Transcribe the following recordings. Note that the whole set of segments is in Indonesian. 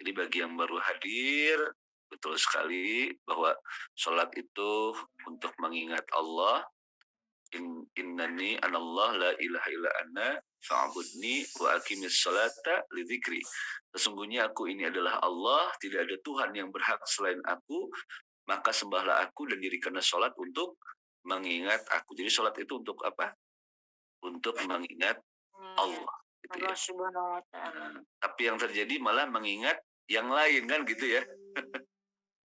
Jadi bagi yang baru hadir, betul sekali bahwa sholat itu untuk mengingat Allah. Innani anallah la ilaha illa ana fa'budni wa aqimis salata li dzikri. Sesungguhnya aku ini adalah Allah, tidak ada Tuhan yang berhak selain aku, maka sembahlah aku dan dirikanlah sholat untuk mengingat aku. Jadi sholat itu untuk apa? Untuk mengingat Mengingat Allah, gitu Allah ya. Subhanahu wa Ta'ala. Tapi yang terjadi malah mengingat yang lain kan gitu ya.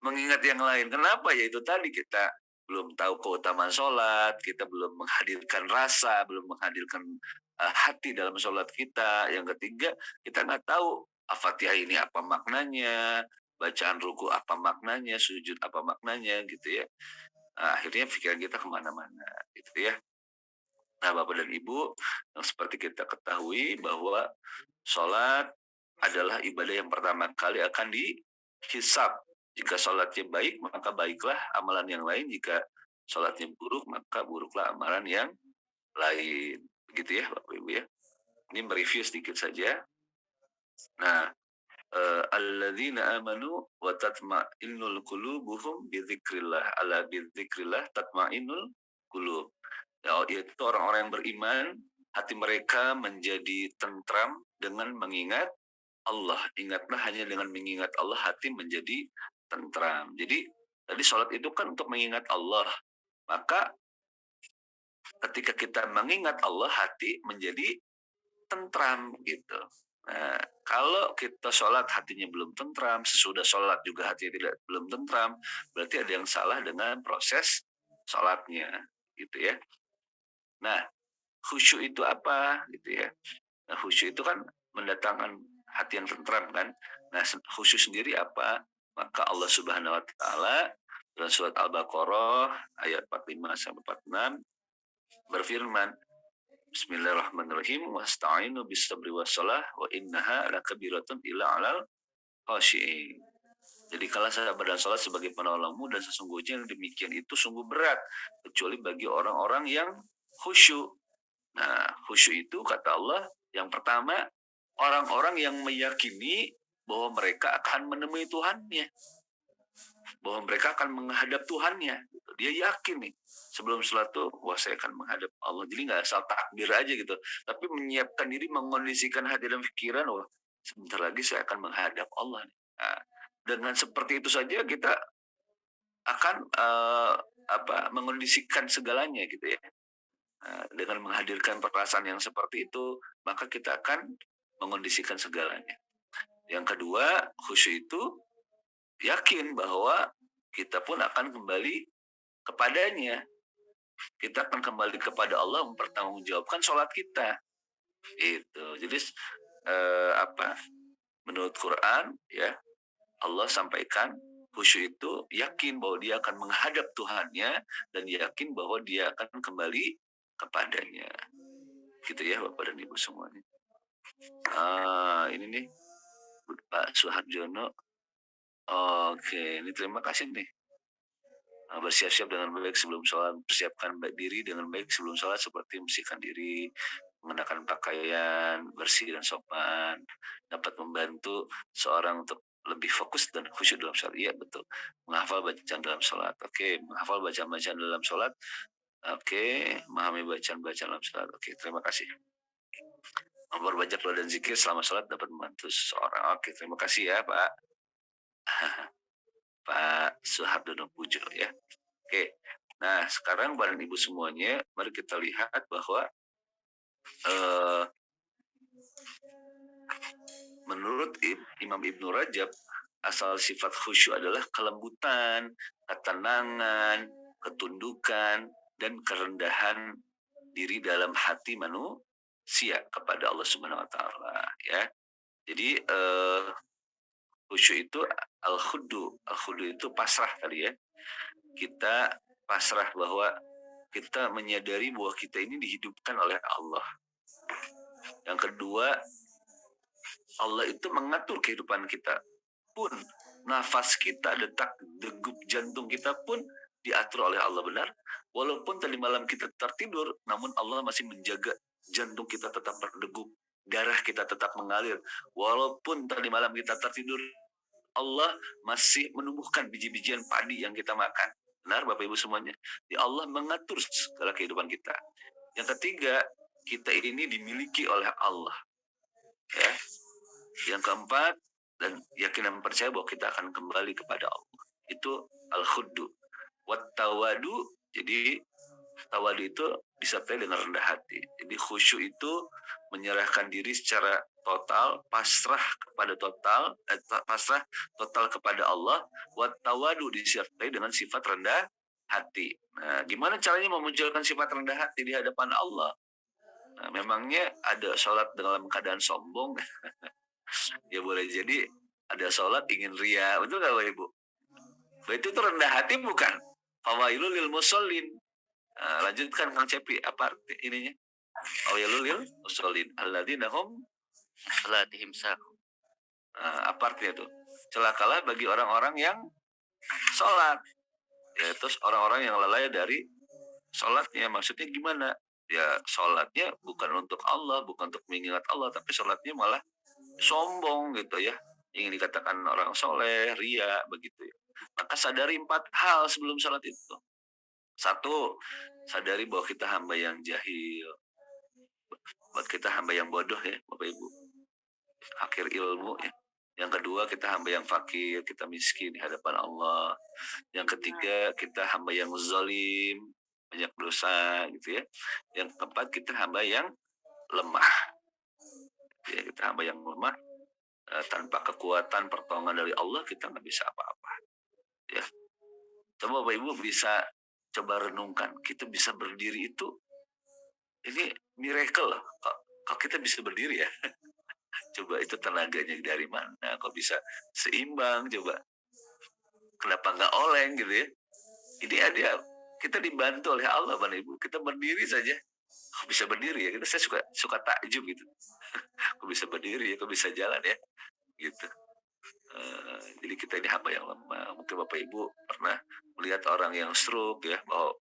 Mengingat yang lain. Kenapa? Ya itu tadi kita belum tahu keutamaan sholat, kita belum menghadirkan rasa, belum menghadirkan hati dalam sholat kita. Yang ketiga, kita nggak tahu Al-Fatihah ini apa maknanya, bacaan ruku apa maknanya, sujud apa maknanya gitu ya. Nah, akhirnya pikiran kita kemana-mana gitu ya. Nah, Bapak dan Ibu, yang seperti kita ketahui bahwa sholat adalah ibadah yang pertama kali akan dihisab. Jika sholatnya baik, maka baiklah amalan yang lain. Jika sholatnya buruk, maka buruklah amalan yang lain. Begitu ya, Bapak Ibu ya. Ini mereview sedikit saja. Nah, alladzina amanu wa tatma'innul qulubuhum bidzikrillah. Ala bidzikrillah tatma'innul qulub. Ya, yaitu orang-orang yang beriman, hati mereka menjadi tentram dengan mengingat Allah. Ingatlah hanya dengan mengingat Allah hati menjadi tentram. Jadi tadi sholat itu kan untuk mengingat Allah. Maka ketika kita mengingat Allah hati menjadi tentram gitu. Nah, kalau kita sholat hatinya belum tentram, sesudah sholat juga hatinya belum tentram, berarti ada yang salah dengan proses sholatnya gitu ya. Nah, khusyuk itu apa gitu ya. Nah, khusyuk itu kan mendatangkan hati yang tentram kan. Nah, khusyuk sendiri apa? Maka Allah Subhanahu wa taala dalam surat Al-Baqarah ayat 45 sampai 46 berfirman, Bismillahirrahmanirrahim, wasta'inu bis-sabri was-shalah wa innaha lakabiratun illa 'alal khashi'in. Jadi kalau saya berdan sholat sebagai penolongmu dan sesungguhnya yang demikian itu sungguh berat kecuali bagi orang-orang yang khusyuk. Nah, khusyuk itu kata Allah yang pertama orang-orang yang meyakini bahwa mereka akan menemui Tuhannya, bahwa mereka akan menghadap Tuhannya. Dia yakin nih sebelum sholat tuh, wah saya akan menghadap Allah. Jadi nggak asal takbir aja gitu, tapi menyiapkan diri, mengondisikan hati dan pikiran, wah sebentar lagi saya akan menghadap Allah. Nah, dengan seperti itu saja kita akan mengondisikan segalanya gitu ya. Nah, dengan menghadirkan perasaan yang seperti itu, maka kita akan mengondisikan segalanya. Yang kedua, khusyuk itu yakin bahwa kita pun akan kembali kepadanya. Kita akan kembali kepada Allah mempertanggungjawabkan sholat kita. Itu. Jadi menurut Quran ya Allah sampaikan khusyuk itu yakin bahwa dia akan menghadap Tuhannya dan yakin bahwa dia akan kembali kepadanya. Gitu ya Bapak dan Ibu semuanya. Ini nih Pak Suharjono. Oke, ini terima kasih nih. Bersiap-siap dengan baik sebelum sholat, persiapkan baik diri dengan baik sebelum sholat seperti membersihkan diri, mengenakan pakaian bersih dan sopan, dapat membantu seorang untuk lebih fokus dan khusyuk dalam sholat. Iya betul. Menghafal bacaan dalam sholat. Oke, menghafal bacaan-bacaan dalam sholat. Oke, memahami bacaan-bacaan dalam sholat. Oke, terima kasih. Memperbanyak doa dan zikir selama sholat dapat membantu seseorang. Oke, terima kasih ya Pak. Pak Suhardono Pujo ya. Oke, nah sekarang Bapak dan Ibu semuanya, mari kita lihat bahwa menurut Imam Ibnu Rajab, asal sifat khusyuk adalah kelembutan, ketenangan, ketundukan, dan kerendahan diri dalam hati manusia kepada Allah Subhanahu wa taala ya. Jadi khusyuk itu al-khudu. Al-khudu itu pasrah tadi ya. Kita pasrah bahwa kita menyadari bahwa kita ini dihidupkan oleh Allah. Yang kedua, Allah itu mengatur kehidupan kita pun, nafas kita, detak degup jantung kita pun diatur oleh Allah benar. Walaupun tadi malam kita tertidur, namun Allah masih menjaga jantung kita tetap berdegup, darah kita tetap mengalir. Walaupun tadi malam kita tertidur, Allah masih menumbuhkan biji-bijian padi yang kita makan. Benar Bapak Ibu semuanya? Ya Allah mengatur segala kehidupan kita. Yang ketiga, kita ini dimiliki oleh Allah. Ya. Yang keempat, dan yakin dan percaya bahwa kita akan kembali kepada Allah. Itu al-khuddu. Wat-tawadu, jadi tawadu itu disertai dengan rendah hati. Jadi khusyuk itu menyerahkan diri secara total, pasrah total kepada Allah. Wat-tawadu disertai dengan sifat rendah hati. Nah, gimana caranya memunculkan sifat rendah hati di hadapan Allah? Nah, memangnya ada sholat dalam keadaan sombong? Ya boleh jadi ada sholat ingin ria, betul nggak Bapak Ibu? Itu tuh rendah hati bukan? Fawailul lil musallin. Lanjutkan Kang Cepi, apa arti ininya? Fawailul lil musallin alladzina hum salatihim sahun. Apa artinya tuh? Celakalah bagi orang-orang yang sholat. Ya, terus orang-orang yang lalai dari sholatnya. Maksudnya gimana? Ya sholatnya bukan untuk Allah, bukan untuk mengingat Allah, tapi sholatnya malah sombong gitu ya, ingin dikatakan orang soleh, ria begitu ya. Maka sadari 4 hal sebelum sholat itu. 1, sadari bahwa kita hamba yang jahil, buat kita hamba yang bodoh ya Bapak Ibu, akhir ilmu ya. Yang kedua, kita hamba yang fakir, kita miskin di hadapan Allah. Yang ketiga, kita hamba yang zalim, banyak dosa gitu ya. Yang keempat, kita hamba yang lemah. Ya, kita hamba yang lemah, tanpa kekuatan pertolongan dari Allah kita nggak bisa apa-apa. Ya, coba Bapak Ibu bisa coba renungkan, kita bisa berdiri itu, ini miracle loh. Kok kita bisa berdiri ya? Coba itu tenaganya dari mana? Kok bisa seimbang? Coba kenapa nggak oleng gitu ya? Ini ada, kita dibantu oleh Allah Bapak Ibu. Kita berdiri saja, kok bisa berdiri ya? Saya suka takjub gitu. Kok bisa berdiri ya? Kok bisa jalan ya? Gitu. Jadi kita ini hamba yang lemah. Mungkin Bapak Ibu pernah melihat orang yang stroke ya, bahwa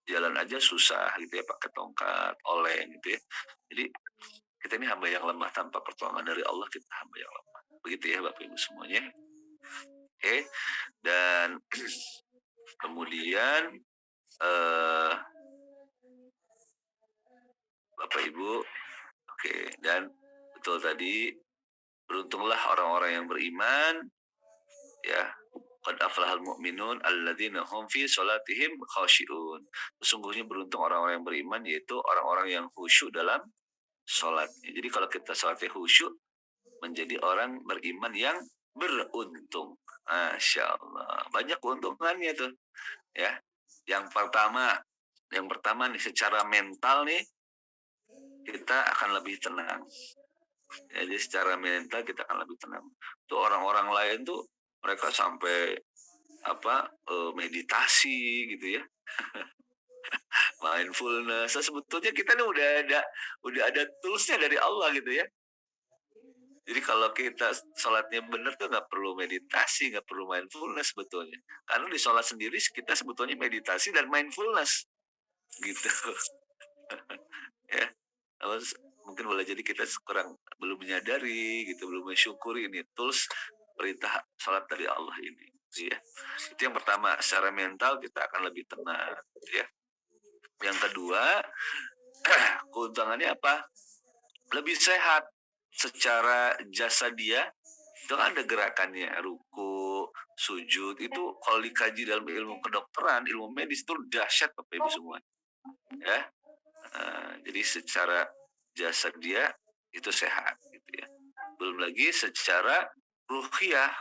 jalan aja susah gitu ya, pakai tongkat, oleng gitu ya. Jadi kita ini hamba yang lemah, tanpa pertolongan dari Allah kita hamba yang lemah. Begitu ya Bapak Ibu semuanya. Oke. Dan kemudian Bapak Ibu, oke, dan betul tadi, beruntunglah orang-orang yang beriman ya. Qad aflahal mu'minun alladzina hum fi sholatihim khashi'un. Sesungguhnya beruntung orang-orang yang beriman, yaitu orang-orang yang khusyuk dalam sholatnya. Jadi kalau kita sholatnya khusyuk, menjadi orang beriman yang beruntung. Masya Allah. Banyak keuntungannya tuh. Ya. Yang pertama nih, secara mental nih, kita akan lebih tenang. Jadi secara mental kita akan lebih tenang. Tuh orang-orang lain tuh mereka sampai meditasi gitu ya, mindfulness. Sebetulnya kita nih udah ada toolsnya dari Allah gitu ya. Jadi kalau kita sholatnya benar tuh nggak perlu meditasi, nggak perlu mindfulness sebetulnya. Karena di sholat sendiri kita sebetulnya meditasi dan mindfulness gitu. Ya, mungkin boleh jadi kita belum menyadari gitu, belum mensyukuri ini tools perintah sholat dari Allah ini, ya. Itu yang pertama, secara mental kita akan lebih tenang, ya. Yang kedua, keuntungannya apa? Lebih sehat secara jasadiah. Itu kan ada gerakannya, ruku, sujud, itu kalau dikaji dalam ilmu kedokteran, ilmu medis itu dahsyat Bapak Ibu semua, ya. Jadi secara jasad dia itu sehat gitu ya. Belum lagi secara ruhiyah.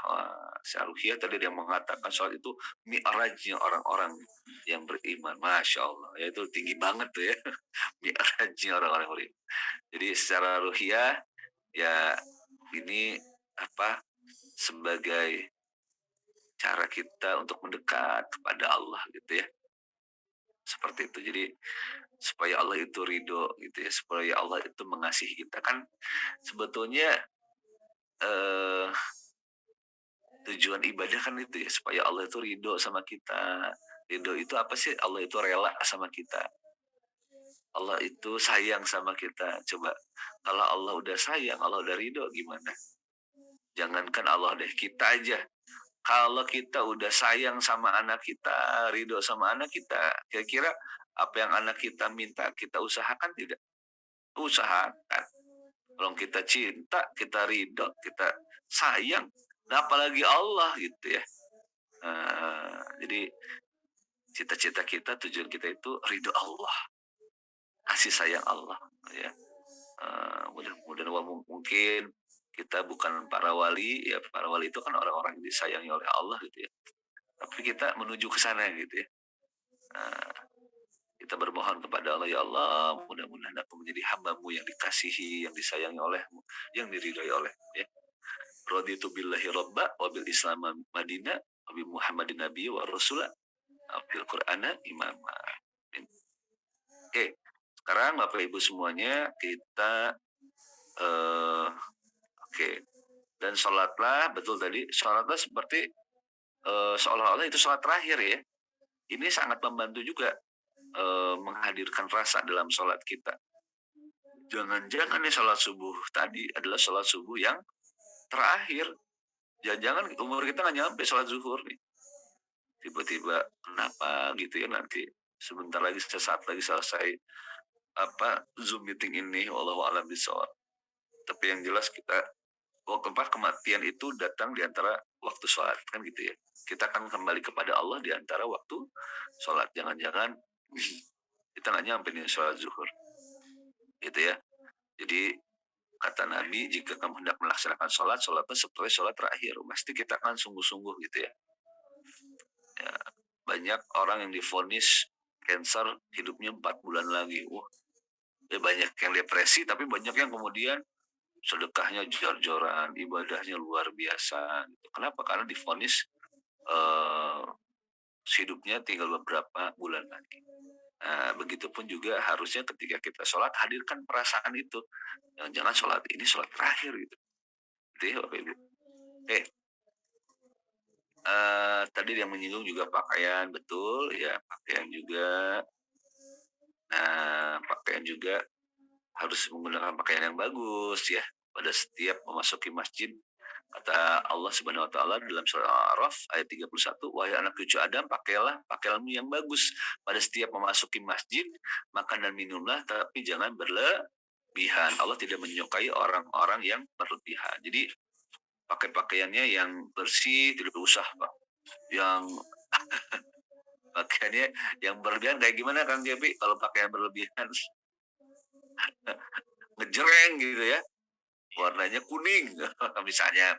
Secara ruhiyah tadi dia mengatakan soal itu mi'rajnya orang-orang yang beriman. Masya Allah, ya itu tinggi banget tuh ya. Mi'rajnya orang-orang beriman. Jadi secara ruhiyah ya, ini sebagai cara kita untuk mendekat kepada Allah gitu ya. Seperti itu. Jadi supaya Allah itu ridho gitu ya, supaya Allah itu mengasihi kita. Kan sebetulnya tujuan ibadah kan itu ya, supaya Allah itu ridho sama kita. Ridho itu apa sih? Allah itu rela sama kita, Allah itu sayang sama kita. Coba kalau Allah udah sayang, Allah udah ridho, gimana? Jangankan Allah deh, kita aja. Kalau kita udah sayang sama anak kita, ridho sama anak kita, kira-kira apa yang anak kita minta kita usahakan tidak? Usahakan. Kalau kita cinta, kita ridho, kita sayang, nah apalagi Allah gitu ya. Jadi cita-cita kita, tujuan kita itu ridho Allah, kasih sayang Allah ya. Mudah-mudahan mungkin kita bukan para wali ya, para wali itu kan orang-orang yang disayangi oleh Allah gitu ya, tapi kita menuju ke sana gitu ya. Kita bermohon kepada Allah, ya Allah, mudah-mudahan aku menjadi hamba-Mu yang dikasihi, yang disayangi oleh-Mu, yang diridhai oleh-Mu ya. Raditu billahi robba wa bil islam madina wa bi muhammadin nabi wa rasula wa bil qur'ana imama. Oke, sekarang Bapak Ibu semuanya kita oke. Dan sholatlah, betul tadi, sholatlah seperti seolah-olah itu sholat terakhir ya. Ini sangat membantu juga menghadirkan rasa dalam sholat kita. Jangan-jangan nih sholat subuh tadi adalah sholat subuh yang terakhir. Jangan-jangan umur kita nggak nyampe sholat zuhur nih. Tiba-tiba kenapa gitu ya, nanti sebentar lagi, sesaat lagi selesai Zoom meeting ini, wallahu a'lam bishawab. Tapi yang jelas kita kematian itu datang di antara waktu sholat kan gitu ya. Kita akan kembali kepada Allah di antara waktu sholat. Jangan-jangan kita nggak nyampe nih sholat zuhur gitu ya. Jadi kata Nabi, jika kamu hendak melaksanakan sholat, sholatnya seperti sholat terakhir. Pasti kita akan sungguh-sungguh gitu ya. Banyak orang yang divonis cancer hidupnya 4 bulan lagi. Wah, ya banyak yang depresi, tapi banyak yang kemudian sedekahnya jor-joran, ibadahnya luar biasa. Kenapa? Karena divonis hidupnya tinggal beberapa bulan lagi. Nah, begitupun juga harusnya ketika kita sholat, hadirkan perasaan itu. Jangan sholat ini sholat terakhir gitu. Itu ya Bapak Ibu. Oke. Tadi yang menyinggung juga pakaian, betul ya, pakaian juga. Nah, pakaian juga harus menggunakan pakaian yang bagus ya. Pada setiap memasuki masjid, kata Allah Subhanahu wa taala dalam surah Al-A'raf ayat 31, wahai anak cucu Adam, pakailah pakaianmu yang bagus pada setiap memasuki masjid, makan dan minumlah, tapi jangan berlebihan. Allah tidak menyukai orang-orang yang berlebihan. Jadi pakai pakaiannya yang bersih, tidak usah Pak. Yang pakaiannya yang berlebihan kayak gimana Kang Jepi? Kalau pakaian berlebihan ngejreng gitu ya, warnanya kuning misalnya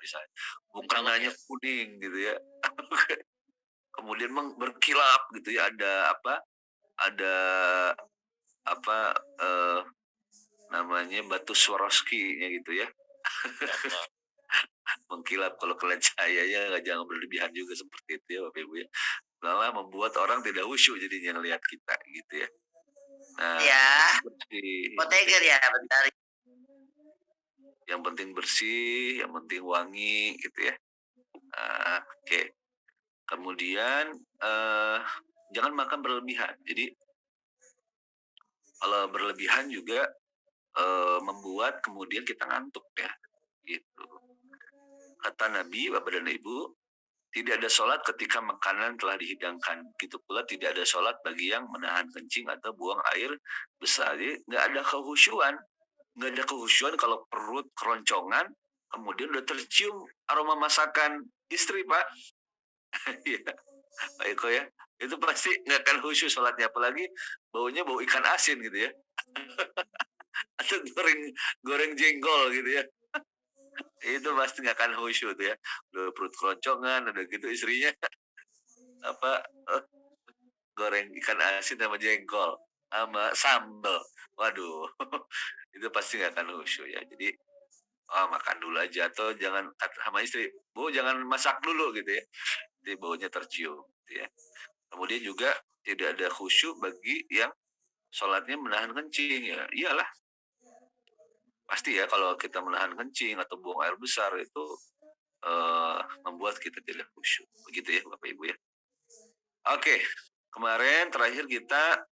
bukan hanya kuning gitu ya. Kemudian berkilap gitu ya, ada namanya batu Swarovski-nya gitu ya. Mengkilap, kalau kalian cahayanya jangan berlebihan juga seperti itu ya Bapak Ibu ya. Malah membuat orang tidak khusyuk jadinya ngelihat kita gitu ya. Nah, ya, Poteger ya, bentar. Yang penting bersih, yang penting wangi gitu ya. Oke. Kemudian jangan makan berlebihan. Jadi kalau berlebihan juga membuat kemudian kita ngantuk ya. Gitu. Kata Nabi, Bapak dan Ibu, tidak ada sholat ketika makanan telah dihidangkan. Gitu pula tidak ada sholat bagi yang menahan kencing atau buang air besar. Jadi nggak ada kehusyuan. Nggak ada kehusyuan kalau perut keroncongan, kemudian udah tercium aroma masakan istri, Pak. Iya, Pak Eko ya. Itu pasti nggak akan khusyuk sholatnya. Apalagi baunya bau ikan asin gitu ya. Atau goreng jenggol gitu ya. Itu pasti nggak akan khusyuk tuh ya. Udah perut keroncongan, udah gitu istrinya goreng ikan asin sama jengkol sama sambal. Waduh, itu pasti nggak akan khusyuk ya. Jadi makan dulu aja, atau jangan sama istri, Bu jangan masak dulu gitu ya. Jadi baunya tercium gitu ya. Kemudian juga tidak ada khusyuk bagi yang sholatnya menahan kencing ya. Iyalah, pasti ya kalau kita menahan kencing atau buang air besar itu membuat kita tidak khusyuk. Begitu ya Bapak Ibu ya. Oke, kemarin terakhir kita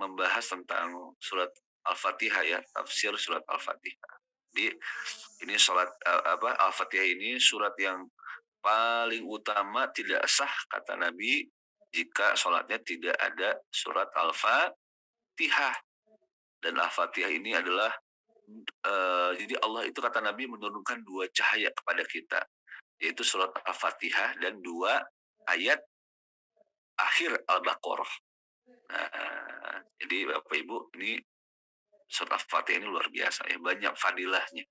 membahas tentang surat Al-Fatihah ya, tafsir surat Al-Fatihah. Jadi ini sholat Al-Fatihah ini surat yang paling utama, tidak sah kata Nabi jika sholatnya tidak ada surat Al-Fatihah. Dan Al-Fatihah ini adalah jadi Allah itu kata Nabi menurunkan 2 cahaya kepada kita, yaitu surat Al-Fatihah dan 2 ayat akhir Al-Baqarah. Nah, jadi Bapak Ibu, ini surat Al-Fatihah ini luar biasa ya, banyak fadilahnya.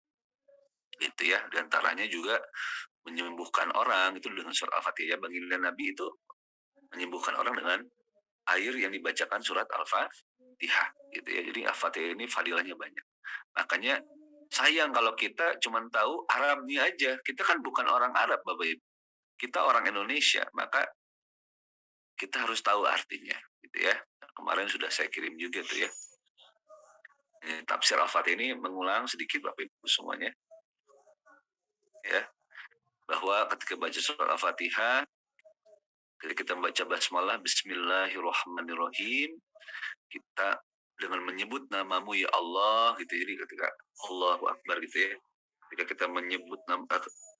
Gitu ya, di antaranya juga menyembuhkan orang itu dengan surat Al-Fatihah. Baginda Nabi itu menyembuhkan orang dengan air yang dibacakan surat Al-Fatihah gitu ya. Jadi Al-Fatihah ini fadilahnya banyak. Makanya sayang kalau kita cuma tahu Arabnya aja. Kita kan bukan orang Arab, Bapak Ibu. Kita orang Indonesia, maka kita harus tahu artinya gitu ya. Nah, kemarin sudah saya kirim juga tuh ya. Tafsir Al-Fatihah ini mengulang sedikit Bapak Ibu semuanya. Ya, bahwa ketika baca surat Al-Fatihah, ketika kita membaca basmalah bismillahirrahmanirrahim, kita dengan menyebut namamu ya Allah gitu. Jadi ketika Allahu Akbar gitu ya, ketika kita menyebut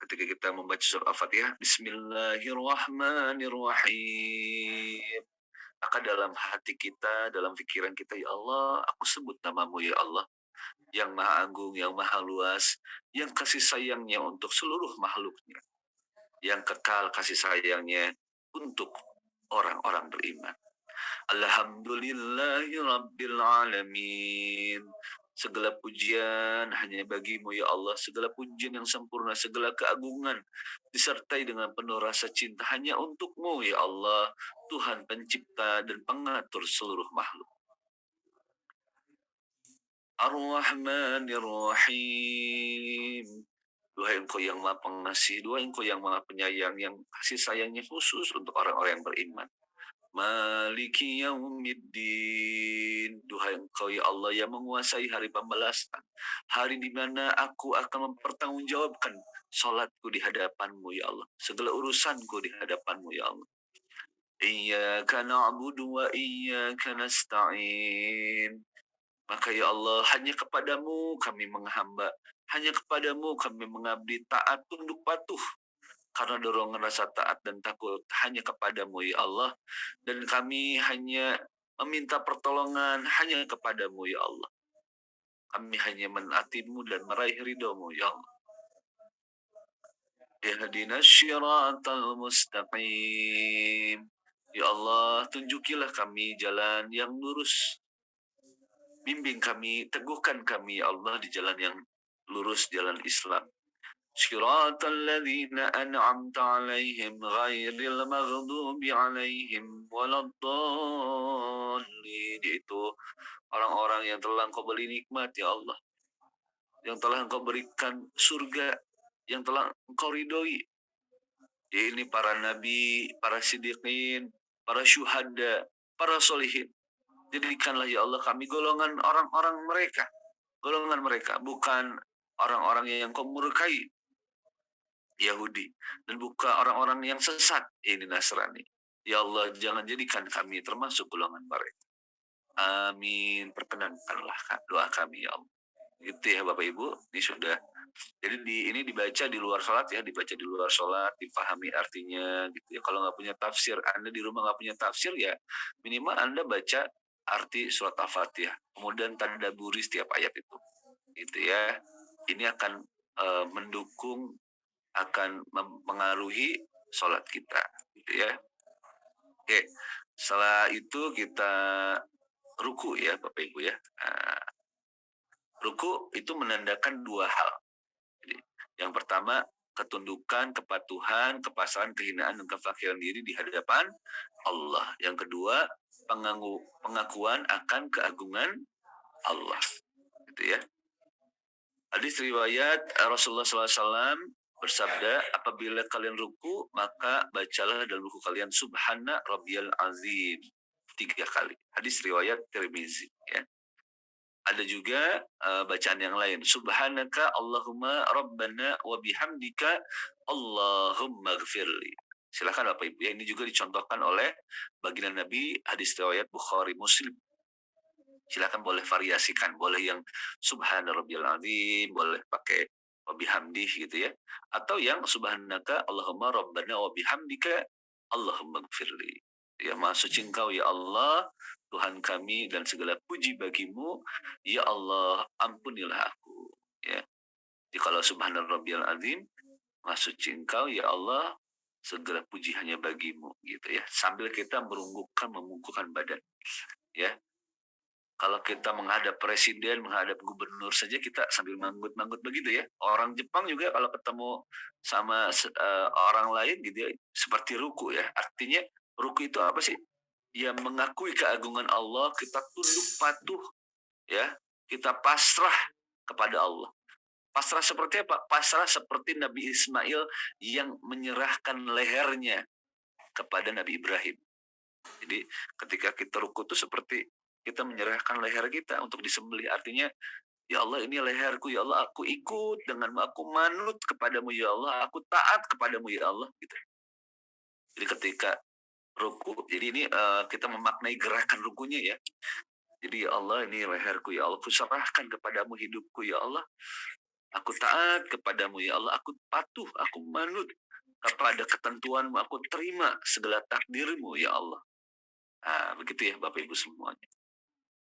ketika kita membaca surat Al-Fatihah bismillahirrahmanirrahim, maka dalam hati kita, dalam pikiran kita, ya Allah, aku sebut namamu ya Allah, yang maha agung, yang maha luas, yang kasih sayangnya untuk seluruh makhluknya, yang kekal kasih sayangnya untuk orang-orang beriman. Alhamdulillahi Rabbil Alamin. Segala pujian hanya bagimu ya Allah. Segala pujian yang sempurna, segala keagungan disertai dengan penuh rasa cinta hanya untukmu ya Allah, Tuhan pencipta dan pengatur seluruh makhluk. Ar-Rahmanir Rahim. Duhai Engkau yang Maha Pengasih, duhai Engkau yang Maha Penyayang, yang kasih sayangnya khusus untuk orang-orang yang beriman. Maliki yaumiddin. Duhai Engkau ya Allah yang menguasai hari pembalasan, hari di mana aku akan mempertanggungjawabkan salatku di hadapanmu ya Allah, segala urusanku di hadapanmu ya Allah. Iyyaka na'budu wa iyyaka nasta'in. Maka ya Allah, hanya kepadamu kami menghamba, hanya kepadamu kami mengabdi, taat, tunduk patuh, karena dorongan rasa taat dan takut hanya kepadamu ya Allah, dan kami hanya meminta pertolongan hanya kepadamu ya Allah. Kami hanya menaatimu dan meraih ridhomu ya Allah. Ihdinas syiratal mustaqim. Ya Allah, tunjukilah kami jalan yang lurus. Bimbing kami, teguhkan kami ya Allah di jalan yang lurus, jalan Islam. Syiratal ladzina an'amta 'alaihim ghairil maghdubi 'alaihim waladdallin. Yaitu orang-orang yang telah Engkau beri nikmat ya Allah, yang telah Engkau berikan surga, yang telah Engkau ridhoi. Ya ini para nabi, para siddiqin, para syuhada, para solihin. Jadikanlah ya Allah kami golongan orang-orang mereka, bukan orang-orang yang Engkau murkai, Yahudi, dan bukan orang-orang yang sesat, ini Nasrani. Ya Allah, jangan jadikan kami termasuk golongan mereka. Amin. Perkenankanlah doa kami ya Allah. Gitu ya Bapak Ibu, ini sudah. Jadi ini dibaca di luar sholat ya, dipahami artinya gitu ya. Kalau nggak punya tafsir, Anda di rumah nggak punya tafsir ya, minimal Anda baca arti surat Al-Fatihah, kemudian tadaburi setiap ayat itu, gitu ya. Ini akan mendukung, akan mempengaruhi sholat kita, gitu ya. Oke, setelah itu kita ruku ya Bapak Ibu ya. Nah, ruku itu menandakan 2 hal. Jadi, yang pertama, ketundukan, kepatuhan, kepasrahan, kehinaan, dan kefakiran diri di hadapan Allah. Yang kedua, pengakuan akan keagungan Allah. Gitu ya. Hadis riwayat Rasulullah SAW bersabda, apabila kalian ruku, maka bacalah dalam ruku kalian Subhana Rabbiyal Azim 3 kali. Hadis riwayat Tirmizi ya. Ada juga bacaan yang lain, Subhanaka Allahumma Rabbana wa bihamdika Allahumma gfirli. Silakan Bapak Ibu ya, ini juga dicontohkan oleh baginda Nabi, hadis riwayat Bukhari Muslim. Silakan boleh variasikan, boleh yang subhana rabbiyal azim, boleh pakai wa bihamdih gitu ya. Atau yang subhanaka Allahumma rabbana wa bihamdika Allahumma gfirli. Ya, maha suci Engkau ya Allah, Tuhan kami dan segala puji bagimu, ya Allah, ampunilah aku. Ya. Jadi kalau subhana rabbiyal azim, maha suci Engkau ya Allah, segala puji hanya bagimu gitu ya. Sambil kita memungkukkan badan. Ya, kalau kita menghadap presiden, menghadap gubernur saja kita sambil manggut-manggut begitu ya. Orang Jepang juga kalau ketemu sama orang lain gitu ya, seperti ruku ya. Artinya ruku itu apa sih? Ya mengakui keagungan Allah, kita tunduk patuh ya, kita pasrah kepada Allah. Pasrah seperti apa? Pasrah seperti Nabi Ismail yang menyerahkan lehernya kepada Nabi Ibrahim. Jadi ketika kita ruku itu seperti kita menyerahkan leher kita untuk disembelih. Artinya, ya Allah ini leherku, ya Allah aku ikut denganmu, aku manut kepadamu ya Allah, aku taat kepadamu ya Allah. Gitu. Jadi ketika ruku, jadi ini kita memaknai gerakan rukunya ya. Jadi ya Allah ini leherku ya Allah, aku serahkan kepadamu hidupku ya Allah. Aku taat kepadamu ya Allah, aku patuh, aku manut kepada ketentuanmu, aku terima segala takdirmu ya Allah. Nah, begitu ya Bapak Ibu semuanya.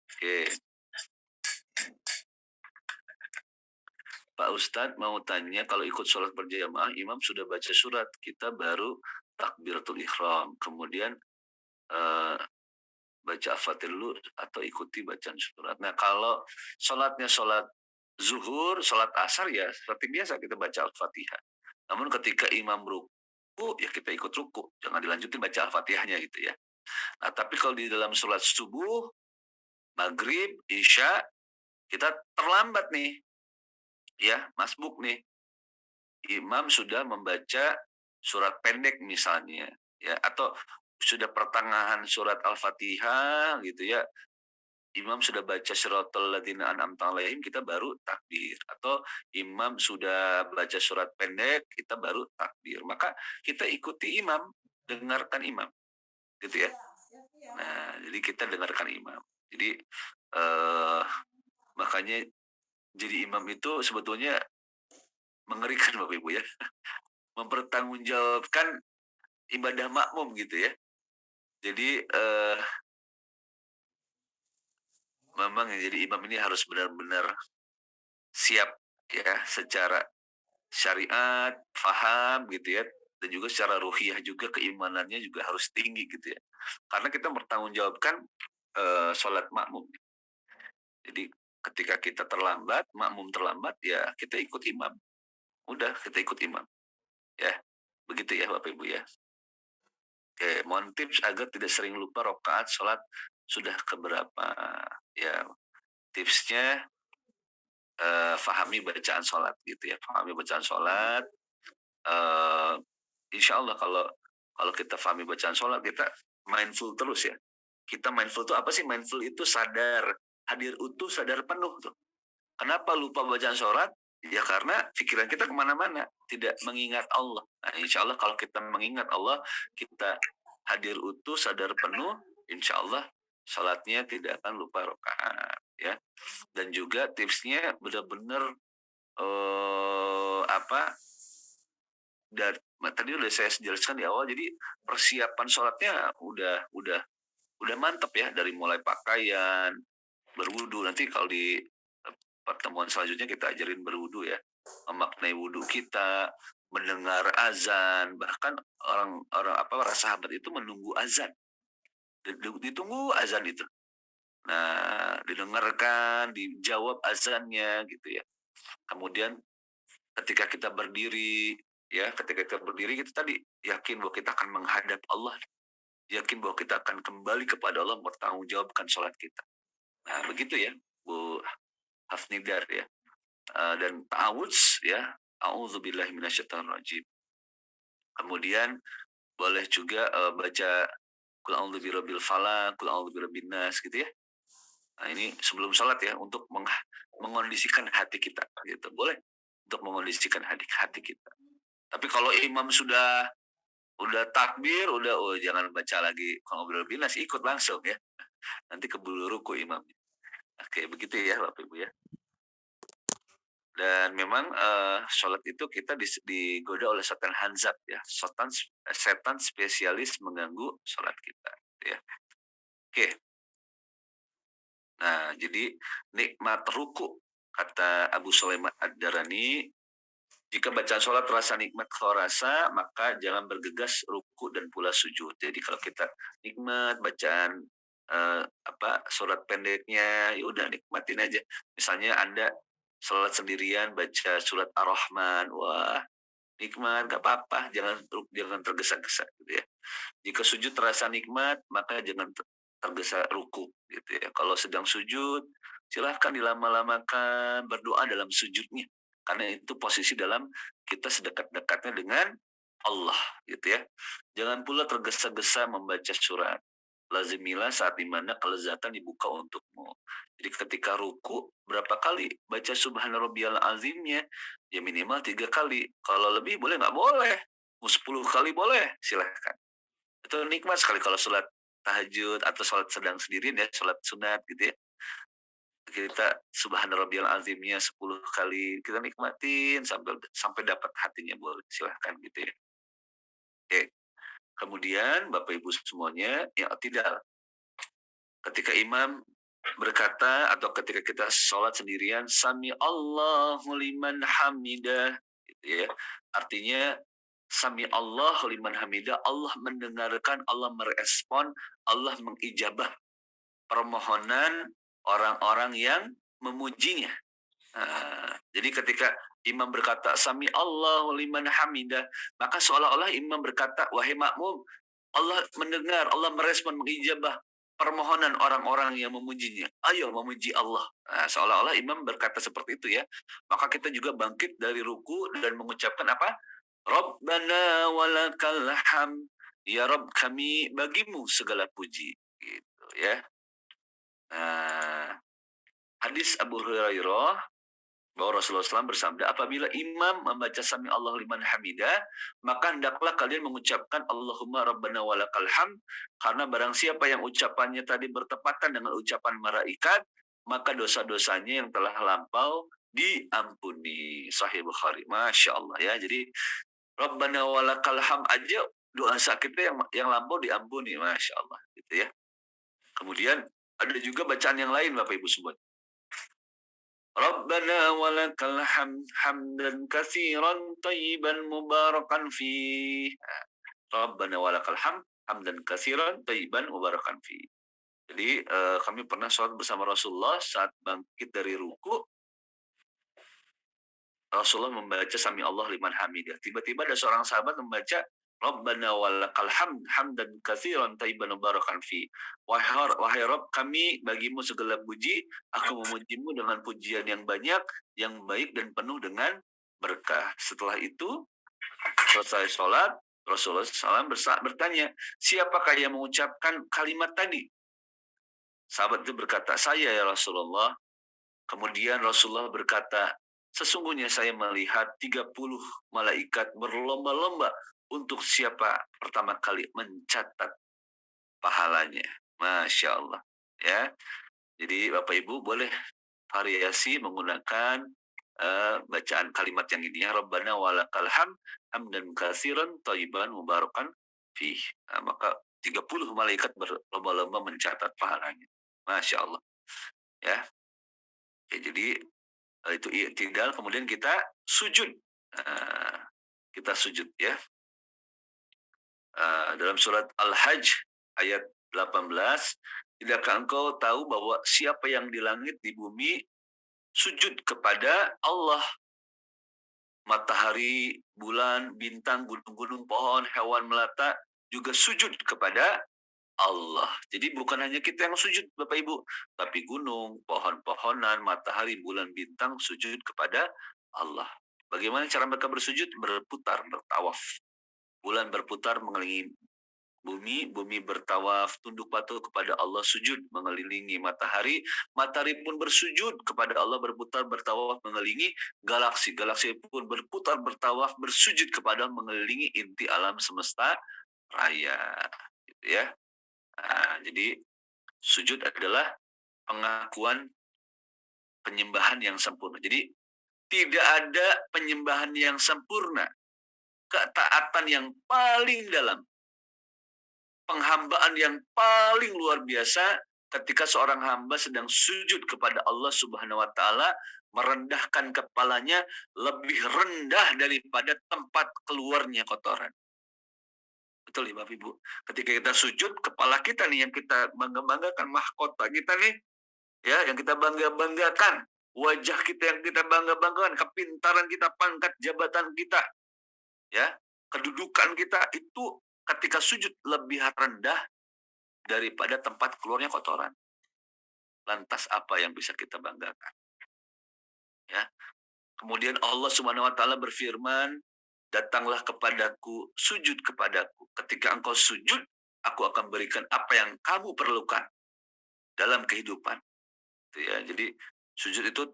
Oke. Pak Ustadz mau tanya, kalau ikut sholat berjamaah, imam sudah baca surat, kita baru takbiratul ihram, kemudian baca al-fatihah dulu atau ikuti bacaan surat. Nah kalau sholatnya sholat zuhur, sholat asar ya seperti biasa kita baca al-fatihah. Namun ketika imam ruku, ya kita ikut ruku, jangan dilanjutin baca al-fatihahnya gitu ya. Nah tapi kalau di dalam sholat subuh, maghrib, isya, kita terlambat nih, ya masbuk nih. Imam sudah membaca surat pendek misalnya, ya, atau sudah pertengahan surat Al-Fatihah gitu ya. Imam sudah baca siratal ladzina an'amta 'alaihim, kita baru takbir. Atau imam sudah baca surat pendek, kita baru takbir. Maka kita ikuti imam, dengarkan imam, gitu ya. Nah, jadi kita dengarkan imam. Jadi makanya jadi imam itu sebetulnya mengerikan Bapak Ibu ya. Mempertanggungjawabkan ibadah makmum gitu ya. Jadi memang jadi imam ini harus benar-benar siap ya secara syariat, faham gitu ya, dan juga secara ruhiyah juga keimanannya juga harus tinggi gitu ya. Karena kita bertanggungjawabkan sholat makmum. Jadi ketika kita terlambat, makmum terlambat ya kita ikut imam. Udah kita ikut imam. Ya, begitu ya Bapak Ibu ya. Oke, mohon tips agar tidak sering lupa rakaat sholat sudah keberapa. Ya, tipsnya fahami bacaan sholat gitu ya. Fahami bacaan sholat. Insya Allah kalau kita fahami bacaan sholat, kita mindful terus ya. Kita mindful itu apa sih? Mindful itu sadar, hadir utuh, sadar penuh tuh. Kenapa lupa bacaan sholat? Ya karena pikiran kita kemana-mana, tidak mengingat Allah. Nah, insya Allah kalau kita mengingat Allah, kita hadir utuh, sadar penuh, insya Allah sholatnya tidak akan lupa rakaat ya. Dan juga tipsnya benar-benar dari tadi udah saya jelaskan di awal. Jadi persiapan sholatnya udah mantap ya, dari mulai pakaian, berwudu. Nanti kalau di pertemuan selanjutnya kita ajarin berwudu ya, memaknai wudu kita, mendengar azan. Bahkan orang para sahabat itu menunggu azan, ditunggu azan itu. Nah, didengarkan, dijawab azannya gitu ya. Kemudian ketika kita berdiri, ya, ketika kita berdiri kita tadi yakin bahwa kita akan menghadap Allah, yakin bahwa kita akan kembali kepada Allah, bertanggungjawabkan sholat kita. Nah, begitu ya, Bu Hafnidar ya. Dan ta'awudz ya, a'udzubillahi minasyaitonirrajim. Kemudian boleh juga baca Qul a'udzu birabbil falaq, Qul a'udzu birabbin nas gitu ya. Nah, ini sebelum sholat ya, untuk mengondisikan hati kita gitu. Boleh untuk mengondisikan hati kita. Tapi kalau imam udah takbir, jangan baca lagi Qul a'udzu birabbin nas, ikut langsung ya. Nanti keburu ruku imam. Oke, begitu ya Bapak Ibu ya. Dan memang, sholat itu kita digoda oleh setan hanzab ya, setan spesialis mengganggu sholat kita, gitu ya. Oke, nah jadi nikmat ruku, kata Abu Sulaiman Ad-Darani, jika bacaan sholat terasa nikmat kau rasa, maka jangan bergegas ruku dan pula sujud. Jadi kalau kita nikmat bacaan, sholat pendeknya, ya udah nikmatin aja. Misalnya Anda sholat sendirian baca surat Ar-Rahman, wah nikmat, nggak apa-apa, jangan tergesa-gesa gitu ya. Jika sujud terasa nikmat, maka jangan tergesa ruku gitu ya. Kalau sedang sujud, silahkan dilama-lamakan, berdoa dalam sujudnya. Karena itu posisi dalam kita sedekat-dekatnya dengan Allah gitu ya. Jangan pula tergesa-gesa membaca surat. Lazimilah saat dimana kelezatan dibuka untukmu. Jadi ketika ruku, berapa kali baca subhana rabbiyal azimnya? Ya minimal 3 kali. Kalau lebih boleh nggak boleh. Mau 10 kali boleh, silahkan. Itu nikmat sekali kalau sholat tahajud atau sholat sedang sendirian ya, sholat sunat gitu ya. Kita subhana rabbiyal azimnya 10 kali, kita nikmatin sampai sampai dapat hatinya, boleh silahkan gitu ya. Oke. Kemudian Bapak Ibu semuanya, ya tidak. Ketika imam berkata atau ketika kita sholat sendirian, sami Allahu liman hamidah, gitu ya. Artinya sami Allahu liman hamidah, Allah mendengarkan, Allah merespon, Allah mengijabah permohonan orang-orang yang memujinya. Jadi ketika imam berkata sami Allahu liman hamidah, maka seolah-olah imam berkata, wahai makmum, Allah mendengar, Allah merespon, mengijabah permohonan orang-orang yang memujinya. Ayo memuji Allah. Nah, seolah-olah imam berkata seperti itu ya. Maka kita juga bangkit dari ruku dan mengucapkan apa? Rabbana walakal hamd. Ya Rabb, kami bagimu segala puji. Gitu ya. Nah, hadis Abu Hurairah bahwa Rasulullah SAW bersabda, apabila imam membaca sami Allah liman hamidah, maka hendaklah kalian mengucapkan Allahumma rabbana walakal hamd, karena barang siapa yang ucapannya tadi bertepatan dengan ucapan malaikat, maka dosa-dosanya yang telah lampau diampuni. Sahih Bukhari. Masya Allah ya. Jadi rabbana walakal hamd aja dosa kita yang lampau diampuni. Masya Allah gitu ya. Kemudian ada juga bacaan yang lain Bapak Ibu semua. Rabbana walakal hamd hamdan katsiran thayyiban mubarakan fih. Rabbana walakal hamd hamdan katsiran thayyiban mubarakan fih. Jadi kami pernah sholat bersama Rasulullah saat bangkit dari ruku, Rasulullah membaca sami Allah liman hamidah. Tiba-tiba ada seorang sahabat membaca Rabbana walakal hamd hamdan katsiran thayyiban mubarakan fi. Wahai Rabb, kami bagimu segala puji, aku memujimu dengan pujian yang banyak, yang baik dan penuh dengan berkah. Setelah itu selesai sholat, Rasulullah SAW bertanya, siapakah yang mengucapkan kalimat tadi? Sahabat itu berkata, saya ya Rasulullah. Kemudian Rasulullah berkata, sesungguhnya saya melihat 30 malaikat berlomba-lomba untuk siapa pertama kali mencatat pahalanya. Masya Allah. Ya, jadi Bapak Ibu boleh variasi menggunakan bacaan kalimat yang ini ya. Rabbana walakal hamd hamdan katsiran thayyiban mubarakan fih. Nah, maka 30 malaikat berlomba-lomba mencatat pahalanya. Masya Allah. Ya. Oke, jadi itu i'tidal, kemudian kita sujud. Kita sujud ya. Dalam surat Al-Hajj ayat 18, tidakkah engkau tahu bahwa siapa yang di langit di bumi sujud kepada Allah, matahari, bulan, bintang, gunung-gunung, pohon, hewan melata juga sujud kepada Allah. Jadi bukan hanya kita yang sujud Bapak Ibu, tapi gunung, pohon-pohonan, matahari, bulan, bintang sujud kepada Allah. Bagaimana cara mereka bersujud? Berputar, bertawaf. Bulan berputar mengelilingi bumi, bumi bertawaf, tunduk patuh kepada Allah, sujud mengelilingi matahari, matahari pun bersujud kepada Allah, berputar bertawaf mengelilingi galaksi, galaksi pun berputar bertawaf bersujud kepada mengelilingi inti alam semesta raya. Gitu ya. Jadi sujud adalah pengakuan penyembahan yang sempurna. Jadi tidak ada penyembahan yang sempurna, ketaatan yang paling dalam, penghambaan yang paling luar biasa ketika seorang hamba sedang sujud kepada Allah Subhanahu wa taala, merendahkan kepalanya lebih rendah daripada tempat keluarnya kotoran. Betul ya Bapak Ibu. Ketika kita sujud, kepala kita nih yang kita bangga-banggakan, mahkota kita nih, ya, yang kita bangga-banggakan, wajah kita yang kita bangga-banggakan, kepintaran kita, pangkat jabatan kita, ya, kedudukan kita itu ketika sujud lebih rendah daripada tempat keluarnya kotoran. Lantas apa yang bisa kita banggakan? Ya. Kemudian Allah Subhanahu wa taala berfirman, "Datanglah kepadaku, sujud kepadaku. Ketika engkau sujud, aku akan berikan apa yang kamu perlukan dalam kehidupan." Gitu ya. Jadi sujud itu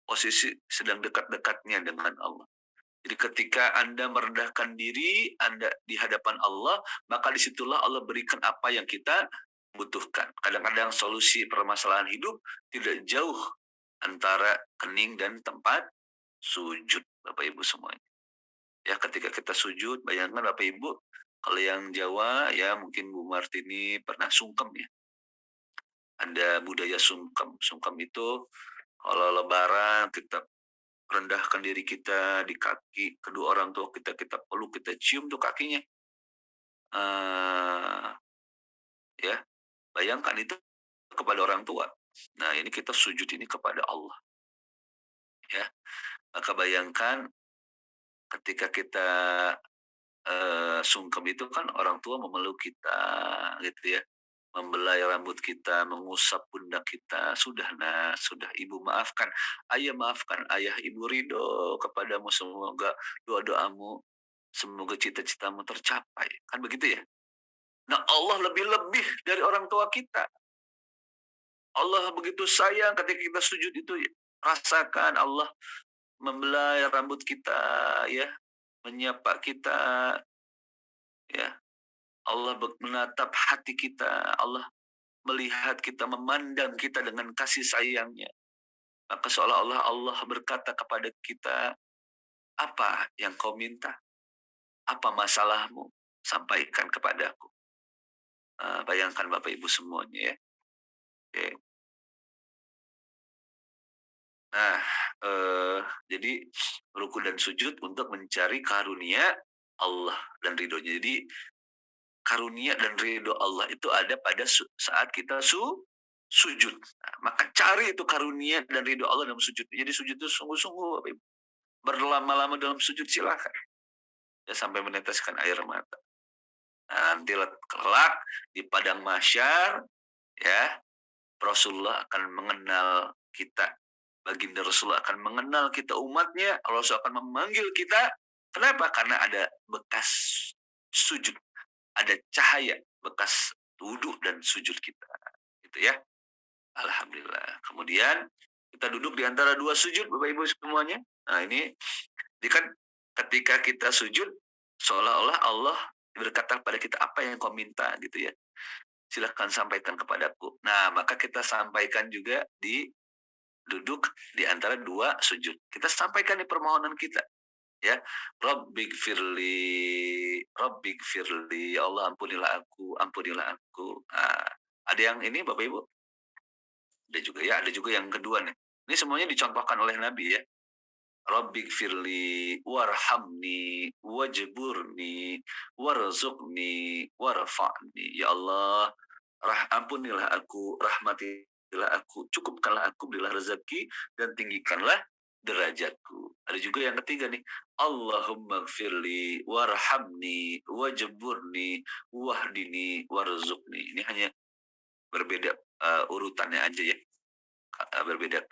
posisi sedang dekat-dekatnya dengan Allah. Jadi ketika Anda merendahkan diri Anda di hadapan Allah, maka disitulah Allah berikan apa yang kita butuhkan. Kadang-kadang solusi permasalahan hidup tidak jauh antara kening dan tempat sujud, Bapak Ibu semuanya. Ya, ketika kita sujud, bayangkan Bapak Ibu, kalau yang Jawa ya mungkin Bu Martini pernah sungkem ya. Ada budaya sungkem. Sungkem itu kalau lebaran kita rendahkan diri kita di kaki kedua orang tua kita, kita peluk, kita cium tuh kakinya. Eh ya, bayangkan itu kepada orang tua. Nah, ini kita sujud ini kepada Allah, ya. Maka bayangkan ketika kita sungkem itu kan orang tua memeluk kita gitu ya, membelai rambut kita, mengusap pundak kita, "Sudah Nak, sudah Ibu maafkan. Ayah maafkan, Ayah Ibu ridho kepadamu, semoga doa-doamu, semoga cita-citamu tercapai." Kan begitu ya? Nah, Allah lebih-lebih dari orang tua kita. Allah begitu sayang ketika kita sujud itu ya. Rasakan Allah membelai rambut kita ya, menyapa kita ya. Allah menatap hati kita, Allah melihat kita, memandang kita dengan kasih sayangnya. Maka seolah-olah Allah berkata kepada kita, "Apa yang kau minta? Apa masalahmu? Sampaikan kepadaku." Bayangkan Bapak Ibu semuanya ya. Oke. Nah, jadi ruku dan sujud untuk mencari karunia Allah dan ridhonya. Jadi karunia dan ridho Allah itu ada pada saat kita sujud. Nah, maka cari itu karunia dan ridho Allah dalam sujud. Jadi sujud itu sungguh-sungguh, Bapak Ibu. Berlama-lama dalam sujud silakan. Ya, sampai meneteskan air mata. Nah, nanti kelak di padang mahsyar ya, Rasulullah akan mengenal kita. Baginda Rasulullah akan mengenal kita umatnya. Rasul akan memanggil kita. Kenapa? Karena ada bekas sujud. Ada cahaya bekas duduk dan sujud kita. Gitu ya. Alhamdulillah. Kemudian kita duduk di antara dua sujud, Bapak Ibu semuanya. Nah, ini kan ketika kita sujud, seolah-olah Allah berkata pada kita, "Apa yang kau minta?" gitu ya. Silahkan sampaikan kepadaku. Nah, maka kita sampaikan juga di duduk di antara dua sujud. Kita sampaikan di permohonan kita. Ya, Rabbigfirli, ya Allah ampunilah aku. Nah, ada yang ini Bapak Ibu, ada juga yang kedua nih. Ini semuanya dicontohkan oleh Nabi ya. Rabbigfirli warhamni wajburni warzuqni warfa'ni. Ya Allah, ampunilah aku, rahmatilah aku, cukupkanlah aku, berilah rezeki dan tinggikanlah derajatku. Ada juga yang ketiga nih, Allahumma gfirli warhamni wajburni wahdini warzuqni. Ini hanya berbeda urutannya aja ya. Berbeda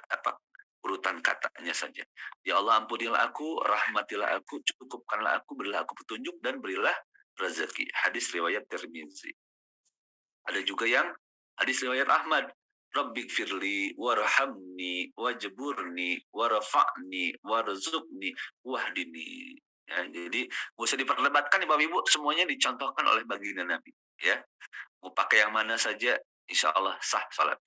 urutan katanya saja. Ya Allah, ampunilah aku, rahmatilah aku, cukupkanlah aku, berilah aku petunjuk dan berilah rezeki. Hadis riwayat Tirmizi. Ada juga yang hadis riwayat Ahmad. Rabbigfirli warhamni wajburni warfa'ni warzuqni wahdini. Ya, jadi nggak usah diperdebatkan ya Bapak Ibu, semuanya dicontohkan oleh baginda Nabi. Ya, mau pakai yang mana saja, insya Allah sah salat.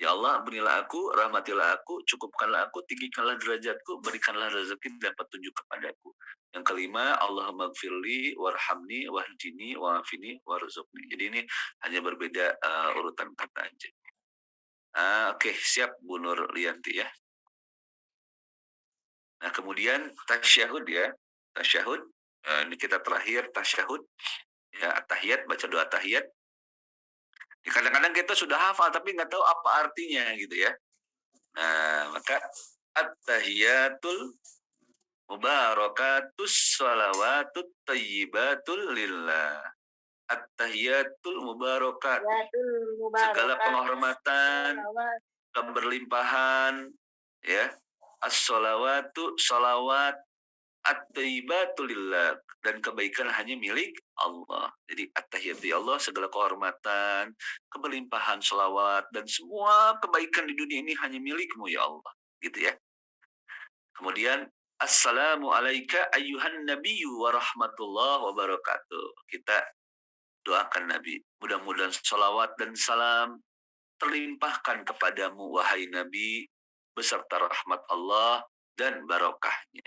Ya Allah, berilah aku, rahmatilah aku, cukupkanlah aku, tinggikanlah derajatku, berikanlah rezeki dan petunjuk kepadaku. Yang kelima, Allahumma gfirli, warhamni, wahdini, wa'afini, warzuqni. Jadi ini hanya berbeda urutan kata aja. Oke, siap Bu Nur Lianti ya. Nah, kemudian tasyahud ya. Tasyahud, ini kita terakhir tasyahud. Ya, tahiyat, baca doa tahiyat. Ya, kadang-kadang kita sudah hafal tapi nggak tahu apa artinya gitu ya. Nah, maka at-tahiyatul mubarakatus salawatut tayyibatul lillah. At-tahiyatul mubarakat. Segala penghormatan, keberlimpahan, ya. As-salawatu, salawat, at-tayyibatul lillah. Dan kebaikan hanya milik Allah. Jadi at-tahiyatu ya Allah, segala kehormatan, keberlimpahan salawat, dan semua kebaikan di dunia ini hanya milikmu ya Allah. Gitu ya. Kemudian assalamu alayka ayyuhan nabiyyu wa rahmatullah wa barakatuh. Kita doakan Nabi. Mudah-mudahan salawat dan salam terlimpahkan kepadamu wahai Nabi beserta rahmat Allah dan barokahnya.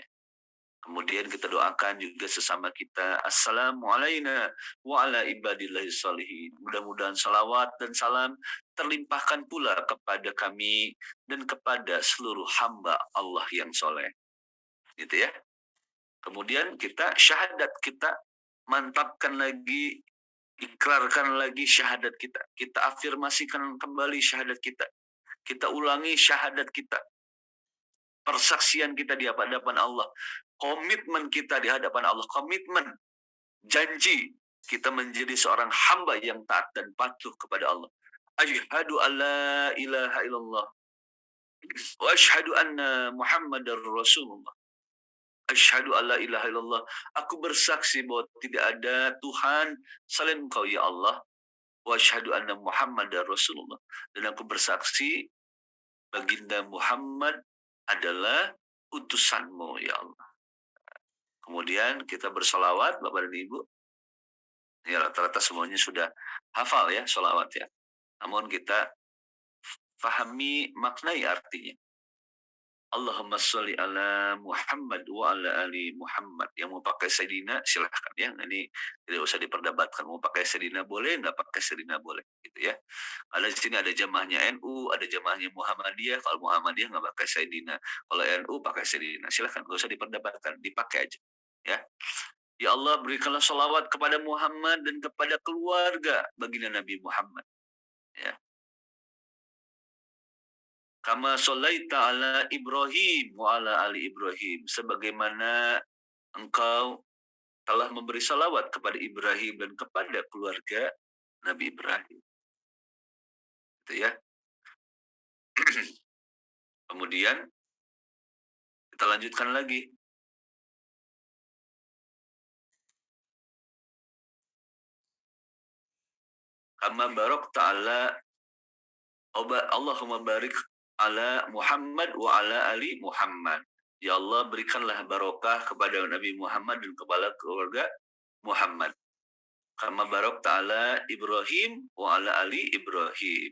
Kemudian kita doakan juga sesama kita. Assalamu alayna wa ala ibadillahi salihin. Mudah-mudahan salawat dan salam terlimpahkan pula kepada kami dan kepada seluruh hamba Allah yang soleh. Gitu ya. Kemudian kita syahadat, kita mantapkan lagi, ikrarkan lagi syahadat kita. Kita afirmasikan kembali syahadat kita. Kita ulangi syahadat kita. Persaksian kita di hadapan Allah. Komitmen kita di hadapan Allah. Komitmen, janji kita menjadi seorang hamba yang taat dan patuh kepada Allah. Asyhadu an la ilaha illallah wa asyhadu anna Muhammadar Rasulullah. Asyhadu an la ilaha illallah. Aku bersaksi bahwa tidak ada Tuhan selain Engkau ya Allah. Wa asyhadu anna Muhammadar Rasulullah. Dan aku bersaksi baginda Muhammad adalah utusanmu ya Allah. Kemudian kita bersolawat Bapak dan Ibu. Ya rata-rata semuanya sudah hafal ya solawat ya. Namun kita fahami maknai artinya. Allahumma sholli ala Muhammad wa ala ali Muhammad. Yang mau pakai Sayyidina silahkan ya. Ini tidak usah diperdebatkan. Mau pakai Sayyidina boleh, nggak pakai Sayyidina boleh. Gitu ya. Kalau di sini ada jamaahnya NU, ada jamaahnya Muhammadiyah. Kalau Muhammadiyah nggak pakai Sayyidina. Kalau NU pakai Sayyidina. Silahkan, nggak usah diperdebatkan. Dipakai aja. Ya. Ya Allah, berikanlah salawat kepada Muhammad dan kepada keluarga baginda Nabi Muhammad. Ya. Kama shallaita ala Ibrahim wa ala ali Ibrahim. Sebagaimana engkau telah memberi salawat kepada Ibrahim dan kepada keluarga Nabi Ibrahim. Itu ya. Kemudian kita lanjutkan lagi. Kama barok ta'ala Allahumma barik ala Muhammad wa ala ali Muhammad. Ya Allah, berikanlah barokah kepada Nabi Muhammad dan kepada keluarga Muhammad. Kama barok ta'ala Ibrahim wa ala ali Ibrahim.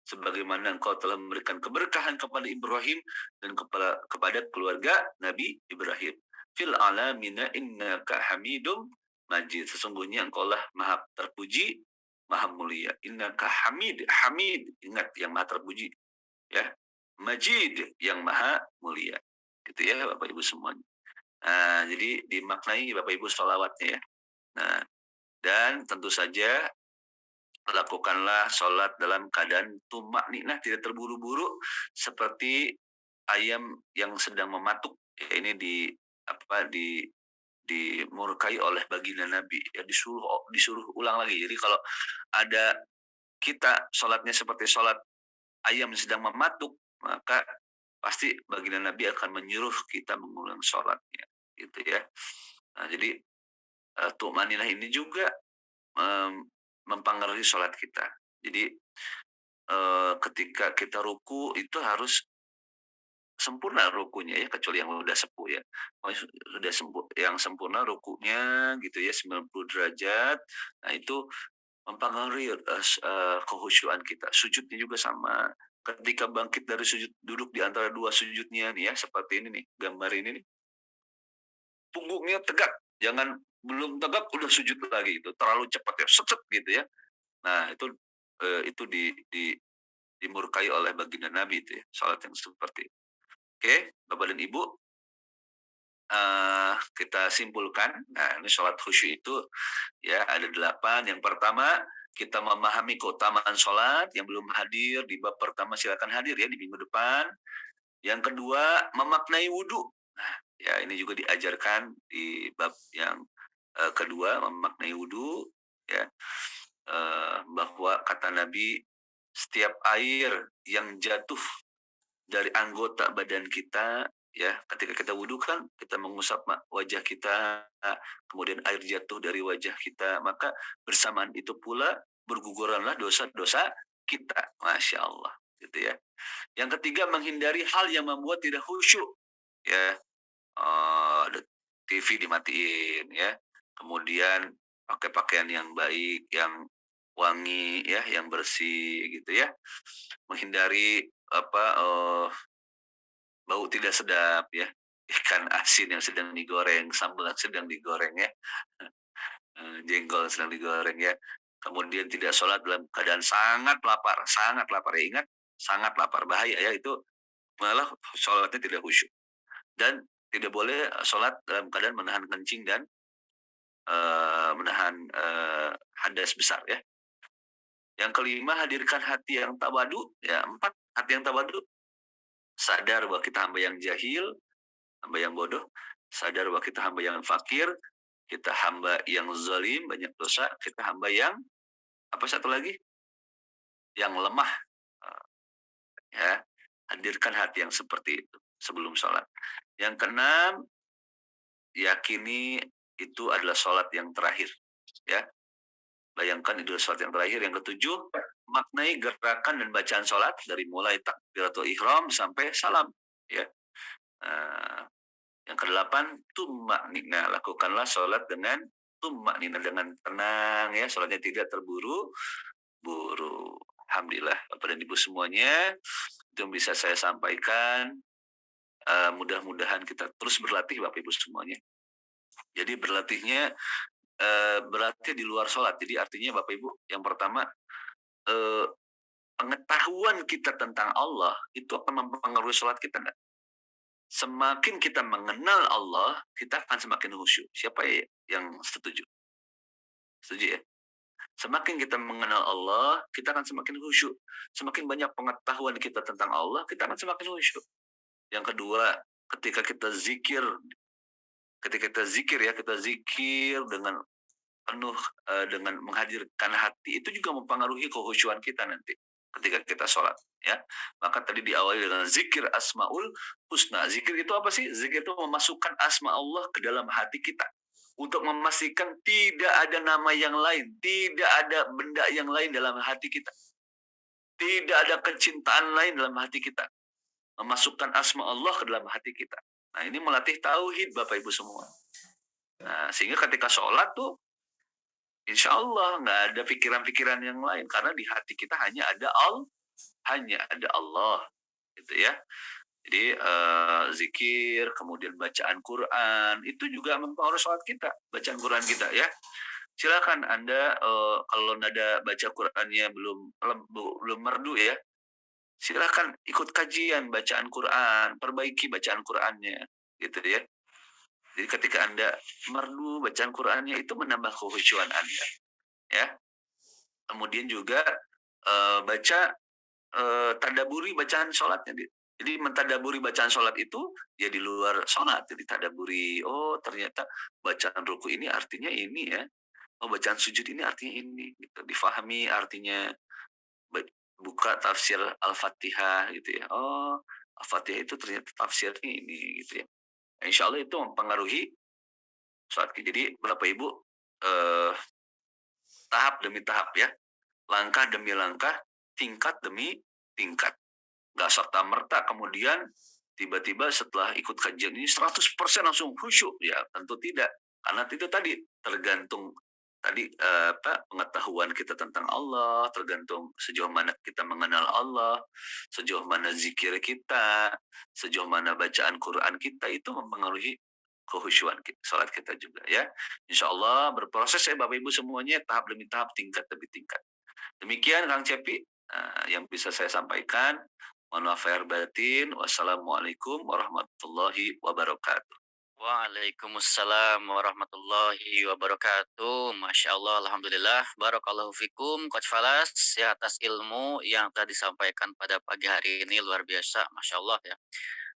Sebagaimana engkau telah memberikan keberkahan kepada Ibrahim dan kepada keluarga Nabi Ibrahim. Fil alamina innaka hamidum majid. Sesungguhnya engkau lah maha terpuji, maha mulia. Innaka hamid, hamid, ingat yang maha terpuji. Ya, majid yang maha mulia. Gitu ya Bapak Ibu semuanya. Nah, jadi dimaknai Bapak Ibu sholawatnya ya. Nah, dan tentu saja lakukanlah sholat dalam keadaan tumak ninah, tidak terburu-buru seperti ayam yang sedang mematuk. Ya, ini dimurkai oleh baginda Nabi. Ya, disuruh ulang lagi. Jadi kalau ada kita sholatnya seperti sholat ayam yang sedang mematuk, maka pasti baginda Nabi akan menyuruh kita mengulang sholatnya. Gitu ya. Nah, jadi tumaninah ini juga mempengaruhi sholat kita. Jadi ketika kita ruku itu harus sempurna rukunya ya, kecuali yang udah sepuh ya. Sudah yang sempurna rukunya gitu ya 90 derajat. Nah, itu mempengaruhi kehusyuan kita. Sujudnya juga sama. ketika bangkit dari sujud, duduk di antara dua sujudnya nih ya, seperti ini nih, gambar ini nih, punggungnya tegak, jangan belum tegak udah sujud lagi, itu terlalu cepat ya, set gitu ya. Nah itu dimurkai oleh baginda Nabi itu ya, salat yang seperti itu. Oke, Bapak dan Ibu, kita simpulkan. Nah, ini sholat khusyuk itu ya ada 8. Yang pertama, kita memahami keutamaan sholat. Yang belum hadir di bab pertama silakan hadir ya di minggu depan. Yang kedua, memaknai wudhu. Nah, ya ini juga diajarkan di bab yang kedua, memaknai wudhu ya. Bahwa kata Nabi, setiap air yang jatuh dari anggota badan kita ya, ketika kita wudhu kan kita mengusap wajah kita, kemudian air jatuh dari wajah kita, maka bersamaan itu pula berguguranlah dosa-dosa kita. Masya Allah gitu ya. Yang ketiga, menghindari hal yang membuat tidak khusyuk ya. Ada TV dimatiin ya, kemudian pakai pakaian yang baik, yang wangi ya, yang bersih gitu ya, menghindari bau tidak sedap ya, ikan asin yang sedang digoreng, sambal yang sedang digoreng ya, jengkol yang sedang digoreng ya. Kemudian tidak sholat dalam keadaan sangat lapar ya, ingat sangat lapar, bahaya ya, itu malah sholatnya tidak khusyuk. Dan tidak boleh sholat dalam keadaan menahan kencing dan menahan hadas besar ya. Yang kelima, hadirkan hati yang tawadu ya. 4, hati yang tawadu, sadar bahwa kita hamba yang jahil, hamba yang bodoh, sadar bahwa kita hamba yang fakir, kita hamba yang zalim, banyak dosa, kita hamba yang apa satu lagi? Yang lemah. Ya, hadirkan hati yang seperti itu sebelum sholat. Yang keenam, yakini itu adalah sholat yang terakhir. Ya, bayangkan itu adalah sholat yang terakhir. Yang ketujuh, maknai gerakan dan bacaan sholat dari mulai takbiratul ihram sampai salam. Ya. Yang kedelapan, tumma'nina, lakukanlah sholat dengan tumma'nina, dengan tenang ya, sholatnya tidak terburu-buru. Alhamdulillah Bapak dan Ibu semuanya, itu yang bisa saya sampaikan. Mudah-mudahan kita terus berlatih Bapak Ibu semuanya. Jadi berlatihnya berlatih di luar sholat. Jadi artinya Bapak Ibu, yang pertama, pengetahuan kita tentang Allah itu akan mempengaruhi sholat kita nggak? Semakin kita mengenal Allah, kita akan semakin khusyuk. Siapa yang setuju? Setuju ya? Semakin kita mengenal Allah, kita akan semakin khusyuk. Semakin banyak pengetahuan kita tentang Allah, kita akan semakin khusyuk. Yang kedua, ketika kita zikir ya, kita zikir dengan penuh dengan menghadirkan hati, itu juga mempengaruhi kehusyuan kita nanti ketika kita sholat ya. Maka tadi diawali dengan zikir asmaul husna. Zikir itu apa sih? Zikir itu memasukkan asma Allah ke dalam hati kita untuk memastikan tidak ada nama yang lain, tidak ada benda yang lain dalam hati kita, tidak ada kecintaan lain dalam hati kita. Memasukkan asma Allah ke dalam hati kita. Nah, ini melatih tauhid Bapak Ibu semua. Nah, sehingga ketika sholat tuh insya Allah nggak ada pikiran-pikiran yang lain, karena di hati kita hanya ada Allah, gitu ya. Jadi zikir, kemudian bacaan Quran, itu juga mempengaruhi sholat kita, bacaan Quran kita ya. Silakan Anda kalau nada baca Qurannya belum merdu ya, silakan ikut kajian bacaan Quran, perbaiki bacaan Qurannya, gitu ya. Jadi ketika Anda merdu bacaan Qurannya, itu menambah kekhusyuan Anda, ya. Kemudian juga baca tadaburi bacaan sholatnya. Jadi mentadaburi bacaan sholat itu ya di luar sholat. Jadi tadaburi, oh ternyata bacaan ruku ini artinya ini ya. Oh bacaan sujud ini artinya ini. Gitu. Difahami artinya. Buka tafsir Al-Fatihah gitu ya. Oh, Al-Fatihah itu ternyata tafsirnya ini gitu ya. Insya Allah itu mempengaruhi sholat. Jadi Bapak Ibu tahap demi tahap ya. Langkah demi langkah, tingkat demi tingkat. Nggak serta-merta kemudian tiba-tiba setelah ikut kajian ini 100% langsung khusyuk. Ya tentu tidak. Karena itu tadi tergantung tadi pengetahuan kita tentang Allah, tergantung sejauh mana kita mengenal Allah, sejauh mana zikir kita, sejauh mana bacaan Quran kita itu mempengaruhi kehusyuan salat kita juga ya. Insya Allah berproses ya Bapak Ibu semuanya tahap demi tahap, tingkat demi tingkat. Demikian Kang Cepi yang bisa saya sampaikan. Mohon maaf lahir batin. Wassalamualaikum warahmatullahi wabarakatuh. Waalaikumsalam warahmatullahi wabarakatuh. Masya Allah, Alhamdulillah. Barakallahu fikum, Coach Falas, ya atas ilmu yang telah disampaikan pada pagi hari ini. Luar biasa, Masya Allah ya.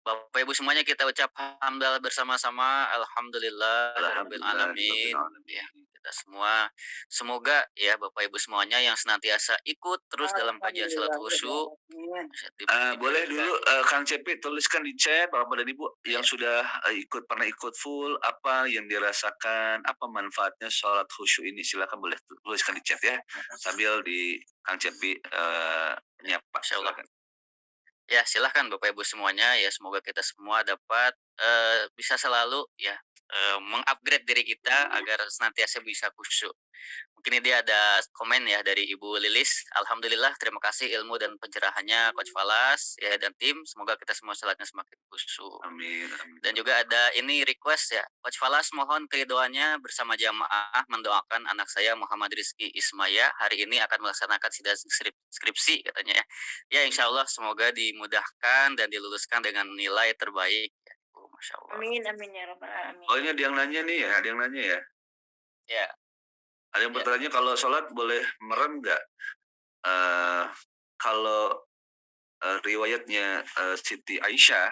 Bapak Ibu semuanya kita ucap hamdalah bersama-sama. Alhamdulillah, Rabbil Alamin. Ya, kita semua. Semoga ya Bapak Ibu semuanya yang senantiasa ikut terus dalam kajian salat khusyuk. Boleh dulu Kang Cepi tuliskan di chat Bapak dan Ibu yang sudah pernah ikut full, apa yang dirasakan, apa manfaatnya sholat khusyuk ini, silakan boleh tuliskan di chat ya, sambil di Kang Cepi nyapa. Silakan. Ya, silahkan Bapak Ibu semuanya ya, semoga kita semua dapat bisa selalu ya mengupgrade diri kita agar senantiasa bisa khusyuk. Mungkin ini ada komen ya dari Ibu Lilis. Alhamdulillah, terima kasih ilmu dan pencerahannya Coach Falas ya dan tim. Semoga kita semua salatnya semakin khusyuk. Amin, amin. Dan juga ada ini request ya, Coach Falas mohon keridoannya bersama jamaah mendoakan anak saya Muhammad Rizky Ismaya hari ini akan melaksanakan sidang skripsi katanya ya. Ya insya Allah semoga dimudahkan dan diluluskan dengan nilai terbaik. Ya, Masya Allah. Amin amin ya rabbal alamin. Oh ini ada yang nanya nih ya, ada yang nanya ya. Ya. Ada yang bertanya kalau sholat boleh merem nggak? Kalau riwayatnya Siti Aisyah,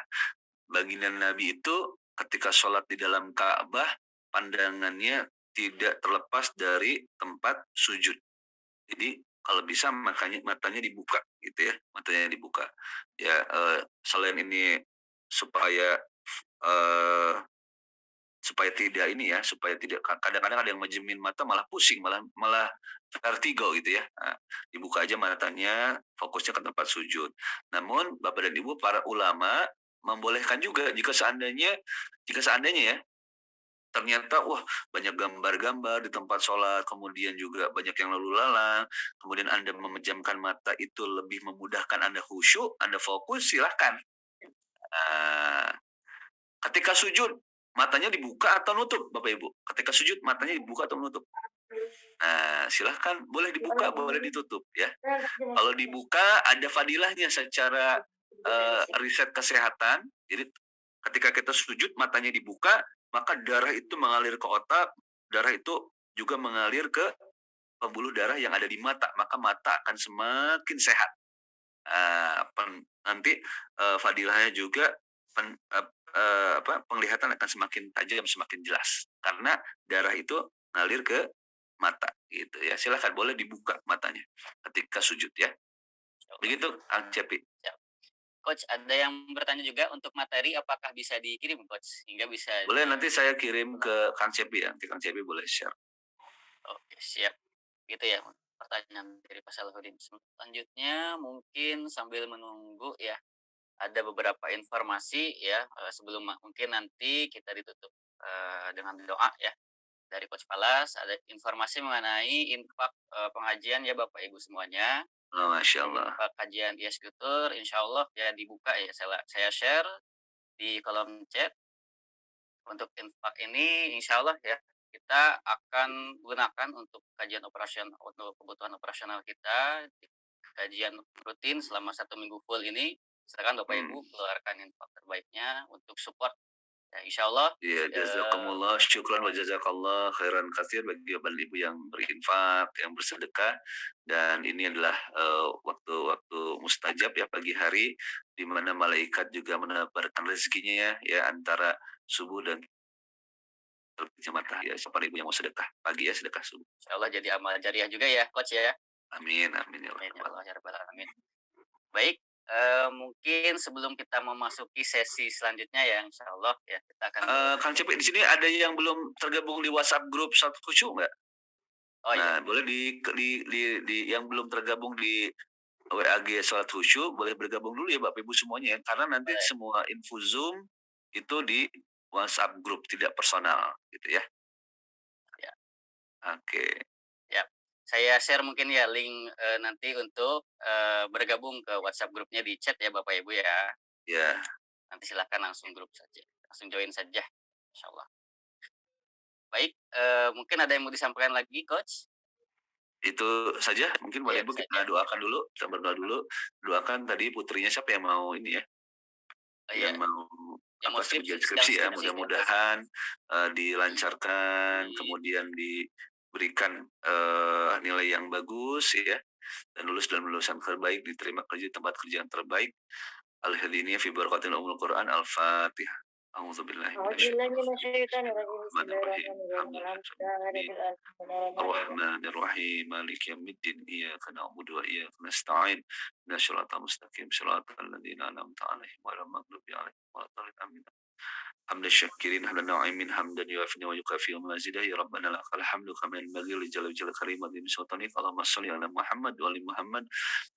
baginda Nabi itu ketika sholat di dalam Ka'bah, pandangannya tidak terlepas dari tempat sujud. Jadi kalau bisa matanya dibuka gitu ya, matanya dibuka. Ya selain ini supaya tidak ini ya, supaya tidak, kadang-kadang ada yang majemin mata malah pusing, malah vertigo gitu ya. Nah, dibuka aja matanya, fokusnya ke tempat sujud. Namun Bapak dan Ibu para ulama membolehkan juga jika seandainya ya ternyata wah banyak gambar-gambar di tempat sholat, kemudian juga banyak yang lalu lalang, kemudian Anda memejamkan mata itu lebih memudahkan Anda khusyuk, Anda fokus, silahkan. Ketika sujud matanya dibuka atau nutup Bapak Ibu? Ketika sujud matanya dibuka atau menutup? Nah, silahkan boleh dibuka, boleh ditutup ya. Kalau dibuka ada fadilahnya secara riset kesehatan. Jadi ketika kita sujud matanya dibuka, maka darah itu mengalir ke otak, darah itu juga mengalir ke pembuluh darah yang ada di mata, maka mata akan semakin sehat. Nanti fadilahnya juga penglihatan akan semakin tajam, semakin jelas karena darah itu ngalir ke mata gitu ya. Silakan boleh dibuka matanya ketika sujud ya. Begitu Kang Cepi. Coach, ada yang bertanya juga untuk materi apakah bisa dikirim Coach hingga bisa. Boleh nanti saya kirim ke Kang Cepi ya. Nanti Kang Cepi boleh share. Oke, siap. Gitu ya pertanyaan dari Pak Salahuddin. Selanjutnya mungkin sambil menunggu ya ada beberapa informasi ya sebelum mungkin nanti kita ditutup dengan doa ya dari Coach Falas. Ada informasi mengenai infak pengajian ya Bapak Ibu semuanya. Oh, Masya Allah. Infak kajian IAS Future insya Allah ya dibuka ya, saya share di kolom chat. Untuk infak ini insya Allah ya kita akan gunakan untuk kajian operasional, untuk kebutuhan operasional kita, kajian rutin selama 1 minggu full ini. Silakan Bapak Ibu keluarkan infak terbaiknya untuk support. Ya, insya Allah. Iya, jazakumullah, syukran wa jazakallah khairan katsir bagi Bapak Ibu yang berinfak, yang bersedekah. Dan ini adalah waktu-waktu mustajab ya, pagi hari di mana malaikat juga menebarkan rezekinya ya antara subuh dan terbitnya matahari. Ya, siapa Ibu yang mau sedekah pagi ya, sedekah subuh. Insya Allah jadi amal jariah juga ya Coach ya. Amin amin ya Allah ya rabbal alamin. Baik, mungkin sebelum kita memasuki sesi selanjutnya ya insya Allah ya kita akan Kang Cepi, di sini ada yang belum tergabung di WhatsApp grup Salat Khusyuk nggak? Oh iya. Nah, boleh di yang belum tergabung di WAG Salat Khusyuk boleh bergabung dulu ya Bapak Ibu semuanya ya, karena nanti semua info Zoom itu di WhatsApp grup, tidak personal gitu ya. Ya. Oke. Ya, saya share mungkin ya link, nanti untuk, bergabung ke WhatsApp grupnya di chat ya Bapak Ibu ya. Ya, Nanti silahkan langsung grup saja, langsung join saja, insyaallah. Baik, mungkin ada yang mau disampaikan lagi Coach? itu saja. Mungkin Iya Bapak itu Ibu saja. kita doakan dulu, kita berdoa dulu. Doakan tadi putrinya siapa yang mau ini ya, Oh iya, yang mau yang mau ujian yang skripsi ya, skripsi ya. mudah-mudahan dilancarkan, Amin. kemudian diberikan nilai yang bagus ya, dan lulus dan lulusan terbaik, diterima kerja di tempat kerja yang terbaik. Al-hadiniya fi barakatil umul Quran. Al-Fatihah. A'udzubillahi أعوذ بالله minasyaitonir من rajim. الشيطان الرجيم بسم الله Bismillahirrahmanirrahim. الرحمن الرحيم الحمد لله رب Alhamdulillahirabbil العالمين الرحمن الرحيم Ar-Rahmanir-Rahim, Maliki yaumiddin, Iyyaka na'budu wa iyyaka nasta'in. Ihdinas siratal mustaqim, siratal ladzina an'amta 'alaihim ghairil maghdubi 'alaihim waladdallin. Amin. حمد الشاكرين حمد الناعمين حمدا يوافي ويكافئ مزيدا يا ربنا لك الحمد كما ينبغي لجلال وجهك الكريم وعظيم سلطانك اللهم صل على محمد وآل محمد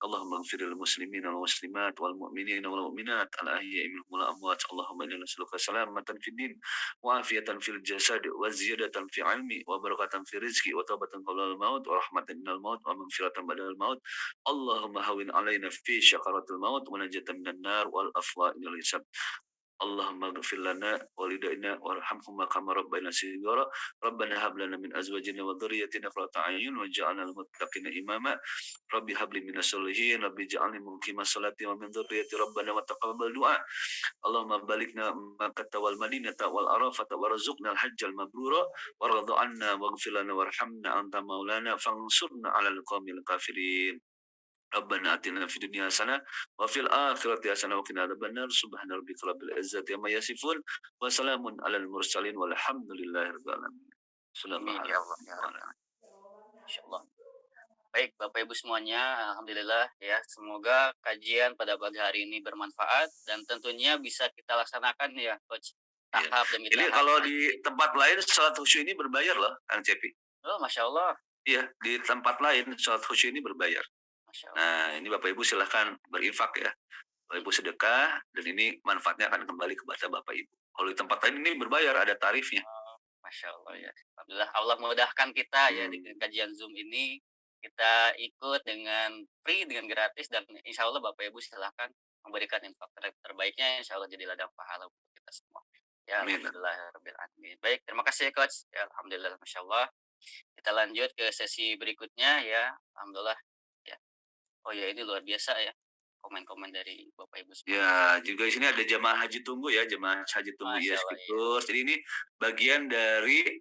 اللهم اغفر للمسلمين والمسلمات والمؤمنين والمؤمنات الأحياء منهم والأموات اللهم إنا نسألك سلامة في الدين وعافية في الجسد وزيادة في علم وبركة في رزق وتوبة قبل الموت ورحمة من الموت ومغفرة بعد الموت اللهم هون علينا في شقرة الموت ونجاة من النار والأفواء من الحساب اللهم اغفر لنا والدينا وارحمهما كما ربينا صغارا ربنا هب لنا من ازواجنا وذريتنا قرة اعين واجعلنا للمتقين اماما رب هب لي من الصالحين رب اجعلني مقيم الصلاة ومن ذريتي ربنا وتقبل دعاء اللهم بلغنا مكة والمدينة والعرفة وارزقنا الحج المبرور وارض عنا واغفر لنا وارحمنا انت مولانا فانصرنا على القوم الكافرين ربنا آتنا في الدنيا حسنة وفي الآخرة حسنة وقنا عذاب النار سبحان ربك رب العزة عما يصفون وسلام على المرسلين والحمد لله رب العالمين. صلى الله Amin على ya Allah ya محمد. Rabbal insyaallah. Baik Bapak Ibu semuanya, alhamdulillah ya, semoga kajian pada pagi hari ini bermanfaat dan tentunya bisa kita laksanakan ya Coach, Ya. tahap demi Jadi tahap kalau di nanti. tempat lain sholat khusyuk ini berbayar loh, Kang Cepi. Oh, Masya Allah, Iya, di tempat lain sholat khusyuk ini berbayar. Masya Allah. Nah, ini Bapak Ibu silahkan berinfak ya. Bapak Ibu sedekah dan ini manfaatnya akan kembali kepada Bapak Ibu. Kalau di tempat lain ini berbayar, ada tarifnya. Masya Allah ya. Alhamdulillah Allah memudahkan kita ya Hmm. dengan kajian Zoom ini. Kita ikut dengan free, dengan gratis, dan insya Allah Bapak Ibu silahkan memberikan infak terbaiknya. Insya Allah jadi ladang pahala untuk kita semua. Ya, Amin. alhamdulillah. Baik, terima kasih ya Coach. Ya, alhamdulillah, Masya Allah. Kita lanjut ke sesi berikutnya ya. Alhamdulillah. Ya. Oh ya, ini luar biasa ya. Komen-komen dari Bapak Ibu semua. Ya, juga di sini ada jemaah haji tunggu ya, jemaah haji tunggu Masya ISP Allah, ya. Tours. Jadi ini bagian dari